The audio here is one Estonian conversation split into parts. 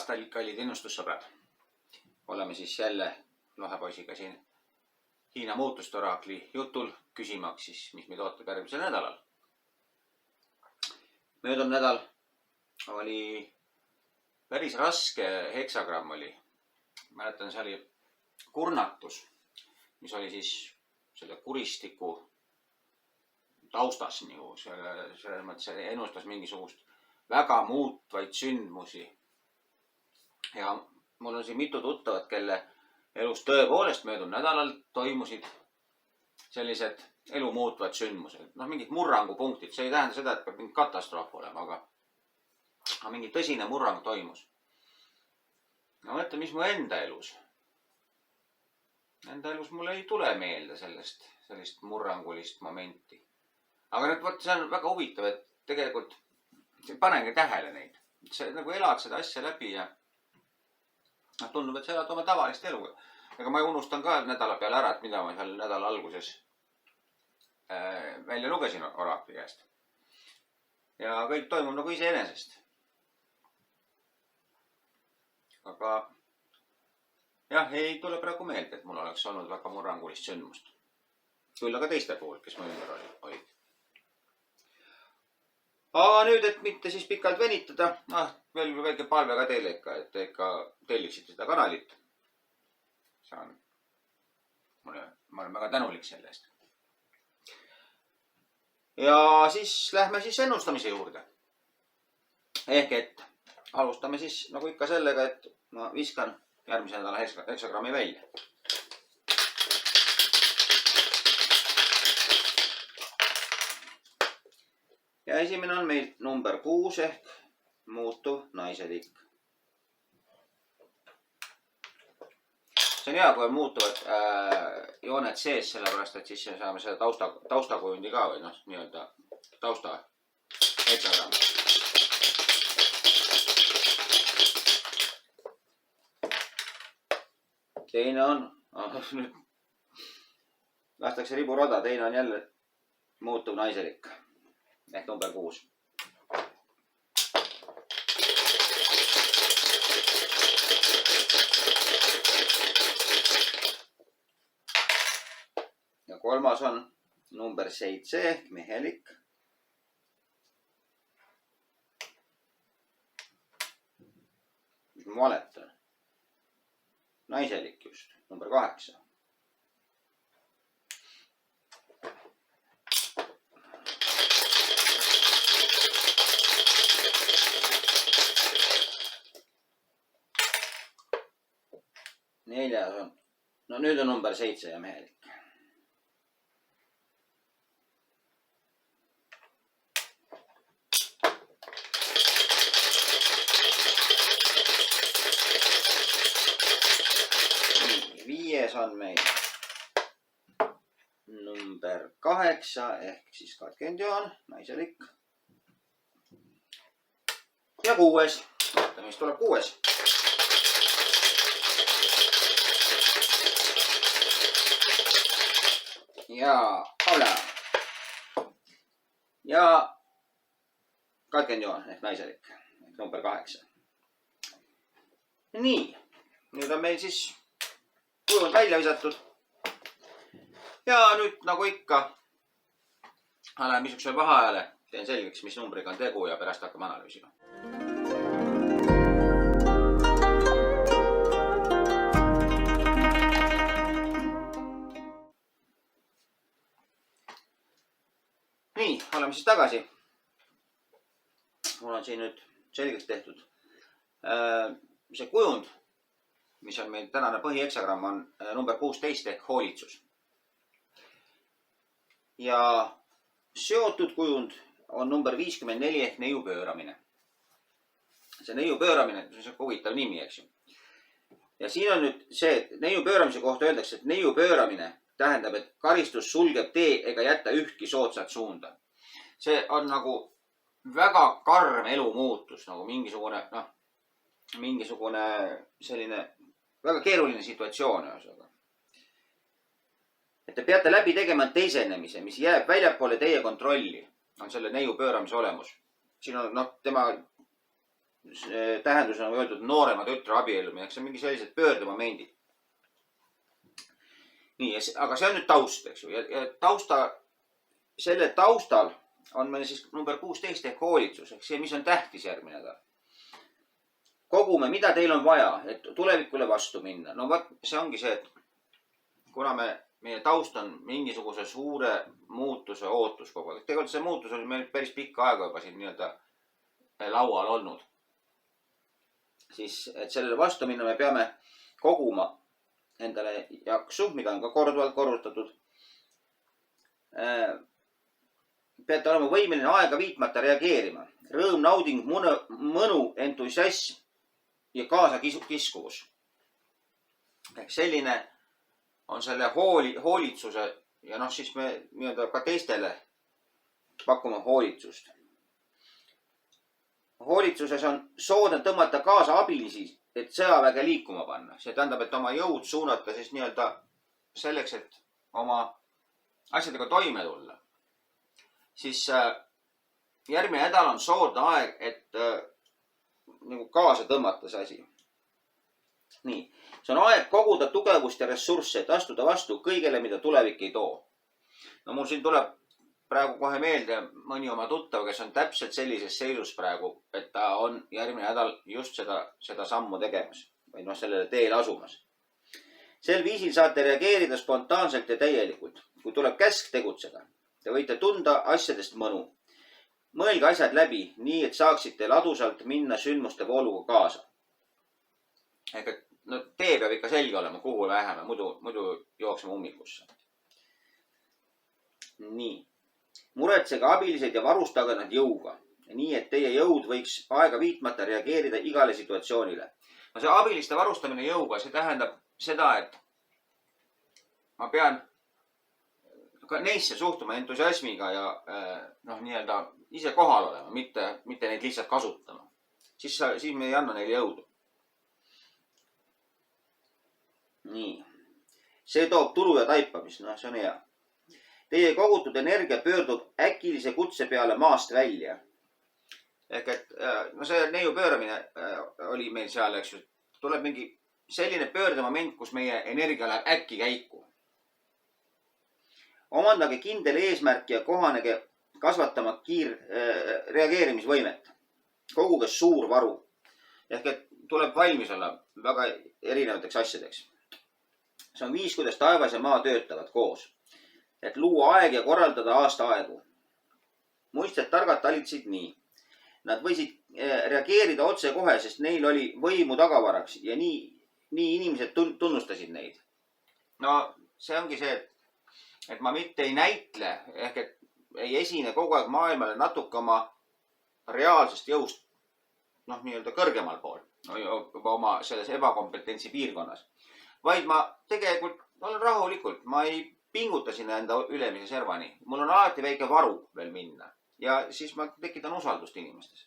taas kallid ennustussõbrad. Oleme siis jälle Lahepoisiga siin Hiina muutustoraakli jutul küsimaks siis, mis meid ootab järgmisel nädalal. Möödunud nädal oli päris raske heksagramm oli. Mäletan, see oli kurnatus, mis oli siis selle kuristiku taustas. Selles mõttes ennustas mingisugust väga muutvaid sündmusi. Ja mul on siin mitu tuttavat, kelle elus tõepoolest möödunud nädalal toimusid sellised elu muutvad sündmused. Mingid murrangupunktid. See ei tähenda seda, et peab mingi katastroof olema, aga mingi tõsine murrang toimus. Mõtle, mis mu enda elus. Enda elus mulle ei tule meelde sellist murrangulist momenti. Aga nüüd see on väga huvitav, et tegelikult panengi tähele neid. Sa nagu elad seda asja läbi ja tundub, et sa elad oma tavalist elu. Aga ma unustan ka nädala peale ära, et mida ma seal nädala alguses välja lugesin oraakli käest. Ja kõik toimub nagu iseenesest. Aga jah, ei tule praegu meelde, et mul oleks olnud väga murrangulist sündmust. Küll aga teiste puhul, kes mu ümber olid. Aga nüüd, et mitte siis pikalt venitada, veel väike palve ka teile ikka, et te ikka telliksite seda kanalit. Ma olen väga tänulik selle eest. Ja siis lähme siis ennustamise juurde. Ehk et alustame siis nagu ikka sellega, et ma viskan järgmise nädala heksagrammi välja. Ja esimene on meil number 6 ehk muutuv naiselik. See on hea, kui on muutuvad jooned sees, sellepärast, et siis saame seda taustakujundi ka või nii-öelda tausta heksagrammi. Teine on, nüüd lastakse riburoda, teine on jälle muutuv naiselik ehk number 6. Ja kolmas on number 7 ehk mehelik. Mis ma valetan? Naiselik just, number 8. Neljas on, nüüd on number 7 ja mehelik. Viies on meil number 8 ehk siis katkendjoon, naiselik. Ja 6. Vaatame, mis tuleb 6. Ja Paula. Ja katkendjoon ehk naiselik ehk number 8. Nii, nüüd on meil siis kujund välja visatud. Ja nüüd nagu ikka lähen missuguse vaheajale, teen selgeks, mis numbriga on tegu ja pärast hakkame analüüsima. Nii, oleme siis tagasi. Mul on siin nüüd selgeks tehtud see kujund, mis on meil tänane põhiheksagramm, on number 16 ehk hoolitsus. Ja seotud kujund on number 54 ehk neiu pööramine. See neiu pööramine, see on huvitav nimi, eks ju. Ja siin on nüüd see, et neiu pööramise kohta öeldakse, et neiu pööramine tähendab, et karistus sulgeb tee ega jätta ühtki soodsat suunda. See on nagu väga karm elu muutus, nagu mingisugune selline väga keeruline situatsioon. Et te peate läbi tegema teisenemise, mis jääb väljapoole teie kontrolli, on selle neiu pööramise olemus. Siin on tema tähendusena öeldud noorema tütre abiellumine, see on mingi sellised pöördemomendid. nii, aga see on nüüd taust, eks ju, ja selle taustal on meil siis number 16 ehk hoolitsus, ehk see, mis on tähtis järgmine nädal. Kogume, mida teil on vaja, et tulevikule vastu minna. No vot, see ongi see, et kuna meie taust on mingisuguse suure muutuse ootus kogu aeg. Tegelikult see muutus oli meil päris pikka aega juba siin nii-öelda laual olnud. Siis, et sellele vastu minna, me peame koguma endale jaksu, mida on ka korduvalt korrutatud. Peate olema võimeline aega viitmata reageerima. Rõõm, nauding, mõnu, entusiasm ja kaasa kiskuvus. Ehk selline on selle hoolitsuse ja noh, siis me nii-öelda ka teistele pakume hoolitsust. Hoolitsuses on soodne tõmmata kaasa abilisi, et sõjaväge liikuma panna. See tähendab, et oma jõud suunata siis nii-öelda selleks, et oma asjadega toime tulla. Siis järgmine nädal on soodne aeg, et nagu kaasa tõmmata see asi. Nii, see on aeg koguda tugevust ja ressursse, et astuda vastu kõigele, mida tulevik ei too. No mul siin tuleb praegu kohe meelde mõni oma tuttav, kes on täpselt sellises seisus praegu, et ta on järgmine nädal just seda sammu tegemas või noh, sellele teel asumas. Sel viisil saate reageerida spontaanselt ja täielikult. Kui tuleb käsk tegutseda, te võite tunda asjadest mõnu. Mõelge asjad läbi, nii et saaksite ladusalt minna sündmuste vooluga kaasa. Ehk et no, tee peab ikka selge olema, kuhu läheme, muidu jookseme ummikusse. Nii. Muretsege abilised ja varustage nad jõuga. Nii, et teie jõud võiks aega viitmata reageerida igale situatsioonile. No see abiliste varustamine jõuga, see tähendab seda, et ma pean ka neisse suhtuma entusiasmiga ja noh, nii-öelda ise kohal olema, mitte neid lihtsalt kasutama. Siis me ei anna neile jõudu. Nii. See toob tulu ja taipamist, noh, see on hea. Teie kogutud energia pöördub äkilise kutse peale maast välja. Ehk et no see neiu pööramine oli meil seal, eks ju. Tuleb mingi selline pöördemoment, kus meie energia läheb äkki käiku. Omandage kindel eesmärk ja kohanege kasvatama reageerimisvõimet. Koguge suur varu. Ehk et tuleb valmis olla väga erinevateks asjadeks. See on viis, kuidas taevas ja maa töötavad koos. Et luua aeg ja korraldada aasta aegu. Muisted targad talitsid nii. Nad võisid reageerida otse kohe, sest neil oli võimu tagavaraks ja nii inimesed tunnustasid neid. No see ongi see, et ma mitte ei näitle, ehk et ei esine kogu aeg maailmale natuke oma reaalsest jõust, noh, nii-öelda kõrgemal pool, oma selles ebakompetentsi piirkonnas. Vaid ma tegelikult olen rahulikult, ma ei pinguta sinna enda ülemise servani. Mul on alati väike varu veel minna ja siis ma tekitan usaldust inimestes.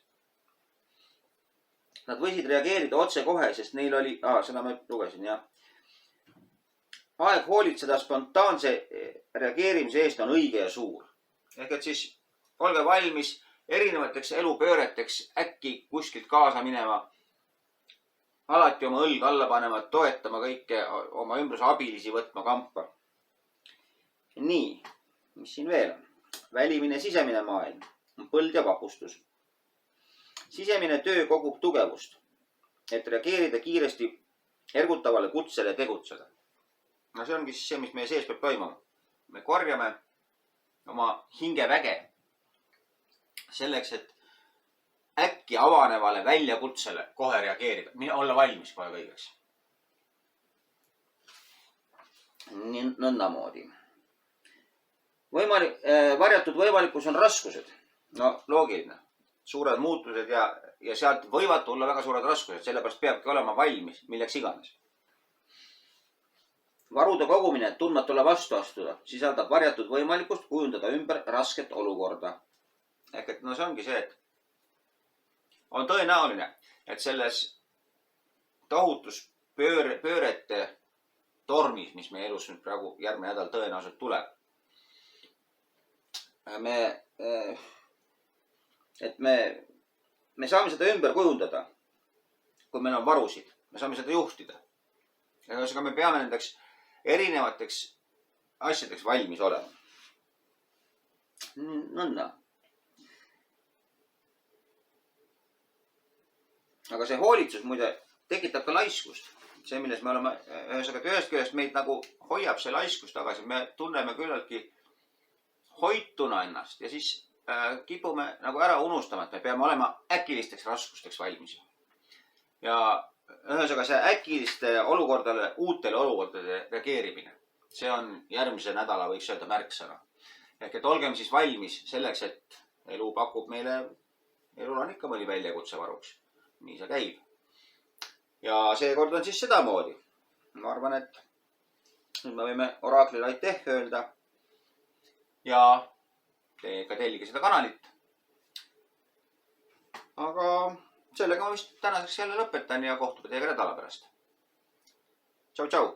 Nad võisid reageerida otse kohe, sest neil oli, seda ma lugesin, jah. Aeg hoolitseda spontaanse reageerimise eest on õige ja suur. Ehk et siis olge valmis erinevateks elupööreteks äkki kuskilt kaasa minema. Alati oma õlg alla panema, toetama kõike, oma ümbruse abilisi võtma kampa. Nii, mis siin veel on? Välimine, sisemine maailm, põld ja vapustus. Sisemine töö kogub tugevust, et reageerida kiiresti ergutavale kutsele tegutseda. No see ongi see, mis meie sees peab toimuma. Me korjame oma hingeväge selleks, et äkki avanevale väljakutsele kohe reageerida. Olla valmis kohe kõigeks. Nõndamoodi. Varjatud võimalikkus on raskused. No loogiline. Suured muutused ja sealt võivad tulla väga suured raskused. Sellepärast peabki olema valmis, milleks iganes. Varude kogumine, tundmatule vastu astuda, sisaldab varjatud võimalikkust kujundada ümber rasket olukorda. Ehk et no see ongi see, et on tõenäoline, et selles tohutus pöörete tormis, mis meie elus nüüd praegu järgmine nädal tõenäoliselt tuleb. me saame seda ümber kujundada, kui meil on varusid. Me saame seda juhtida. Ja ühesõnaga me peame nendeks erinevateks asjadeks valmis olema. Nõnda. Aga see hoolitsus muide tekitab ka laiskust. See, milles me oleme, ühesõnaga ühest küljest meid nagu hoiab see laiskus tagasi. Me tunneme küllaltki hoituna ennast ja siis kipume nagu ära unustama, et me peame olema äkilisteks raskusteks valmis. Ja ühesõnaga see äkiliste olukordale, uutele olukordade reageerimine. See on järgmise nädala, võiks öelda, märksõna. Ehk et olgem siis valmis selleks, et elu pakub meile, elul on ikka mõni väljakutse varuks. Nii see käib. Ja seekord on siis sedamoodi. Ma arvan, et nüüd me võime oraaklile aitäh öelda ja ka tellige seda kanalit. Aga sellega ma vist tänaseks jälle lõpetan ja kohtume teiega nädala pärast. Tšau, tšau!